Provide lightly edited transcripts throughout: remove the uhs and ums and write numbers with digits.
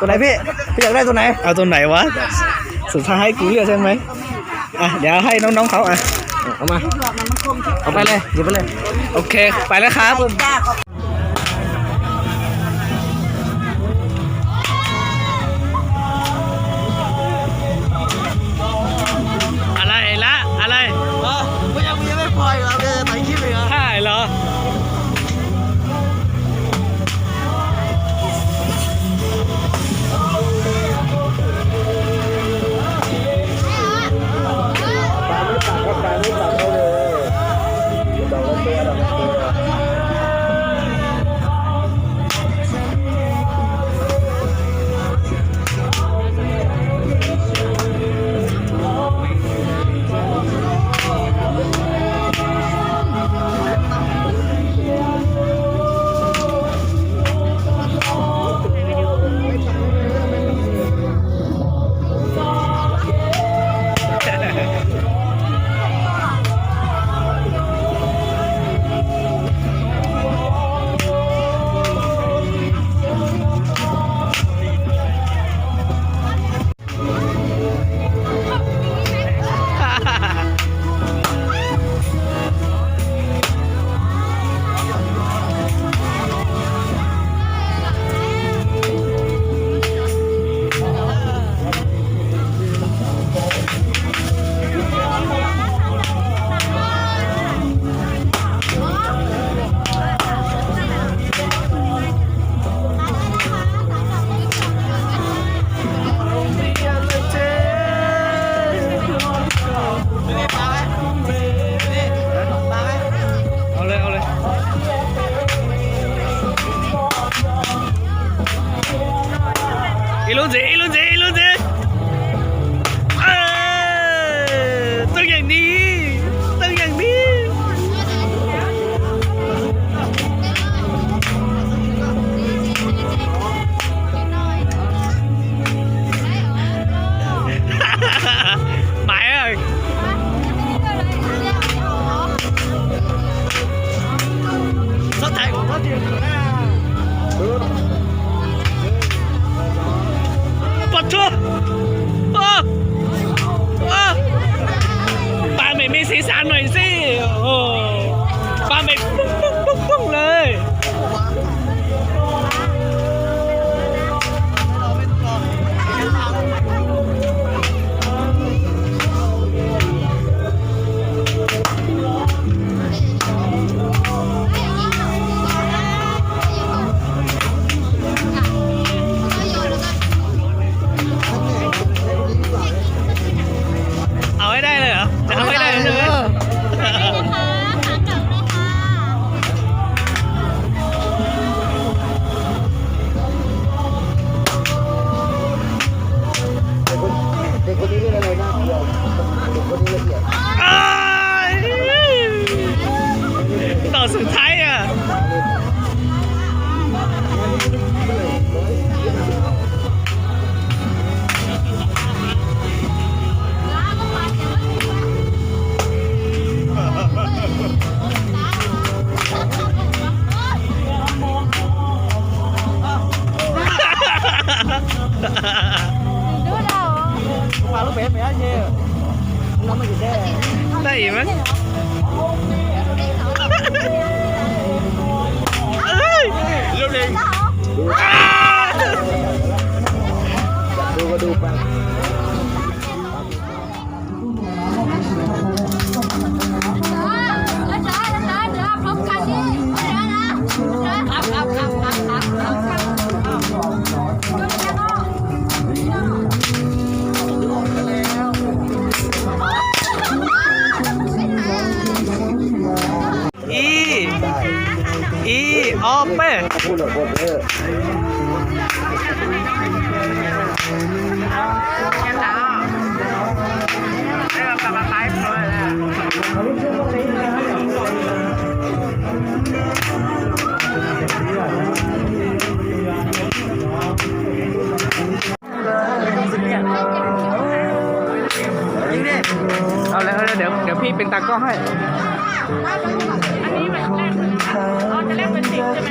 ตัวไหนพี่อยากได้ตัวไหนเอาตัวไหนวะสุดท้ายให้กูเลือกใช่ไหมอ่ะเดี๋ยวให้น้องๆเขาอ่ะเอามาเอาไปเลยหยิบไปเลยโอเคไปแล้วครับอะไรละอะไรยังไม่พออีกแล้วเนี่ยถ่ายคลิปอีกเหรอใช่เหรอ一路子ต้องอย่างนี้หมายอ่ะสดใจของพ่อเดียวปะทุปลาไม่มีสีสันหน่อยสิโอ้ปลาไม่ปุ้งเลย Đưa đâu? Mà lúc bé bé chứ. Nó mới gì đây. Đâyมั้งลูกเด้งดูก็ดูไปออเป้พูดหมดเลยเอาเลยเดี๋ยวพี่เป็นตากล้องให้อันนี้แบบแรกจะแรกเป็น10ใช่ไหม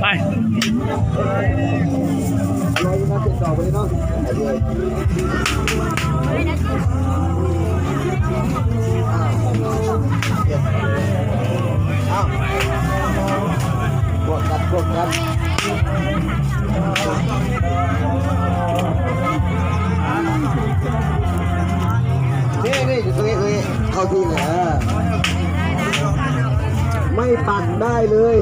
ไปอะไรนะติดต่อไปเนาะกดกันนี่อยู่ตรงนี้เข้าที่เหรอไม่ปั่นได้เลย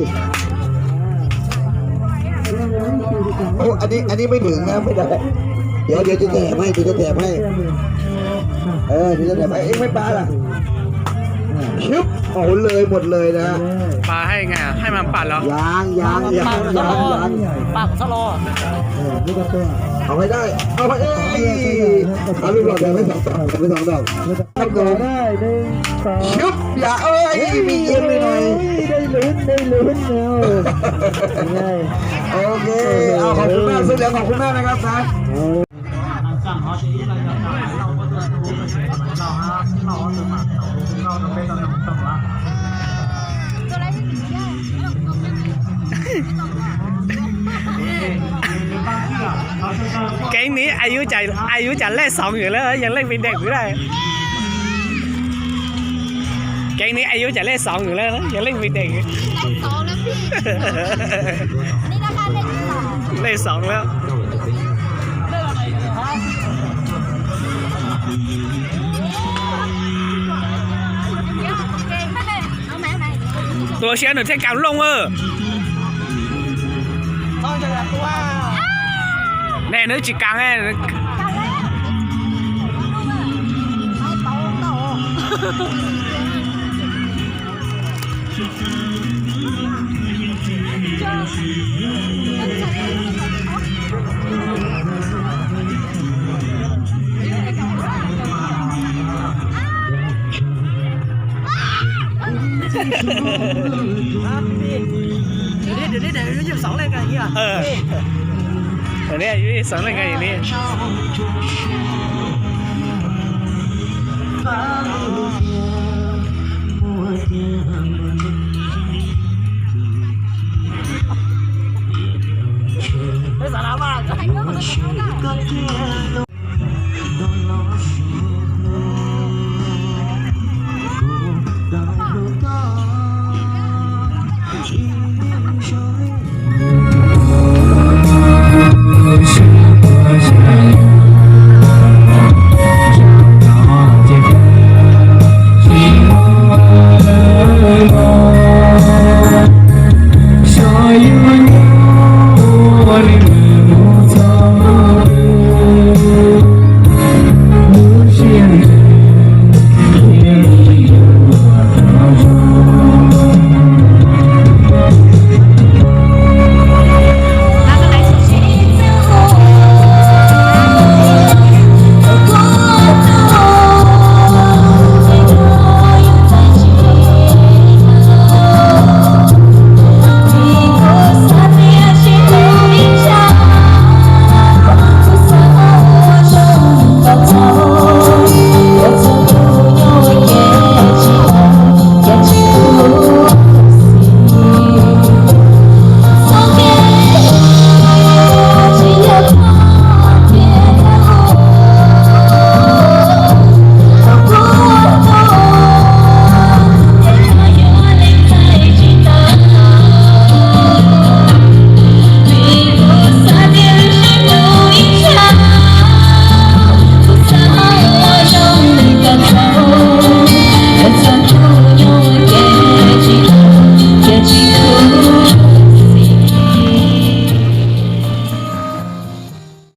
โอ้อันนี้ไม่ถึงนะไม่ได้เดี๋ยวจะแถมให้เดี๋ยวจะแถมให้เดี๋ยวจะแถมให้เอ็งไม่ปลาล่ะชุบโอ้เลยหมดเลยนะปลาให้ไงให้มันปั่นเหรอยางปากสโลเอาไปได้เอาไปเอาลูกหลอดไป2 ดอกไป2 ดอกให้โดนได้ชุบอย่ามีเอียงหน่อยได้ลุ้นแล้วโอเคเอาขอบคุณมากสุดแล้วขอบคุณมากนะครับนะแก๊งนี้อายุจะเล่น2อยู่แล้วยังเล่นเป็นเด็กอยู่ได้แก๊งนี้อายุจะเล่น2อยู่แล้วนะยังเล่นเป็นเด็กเล่น2แล้วพี่นี่นะคะเล่น2แล้วตัวเชียร์หนึ่งเท่ากันลงnè nữa chỉ càng ấyเดี๋ยวหยิบ2 เลยกันอย่างเงี้ยเดี๋ยวนี้อายุ2 เลยกันอย่างนี้ไม่สาระมาก ชื่อก็เตี้ยลง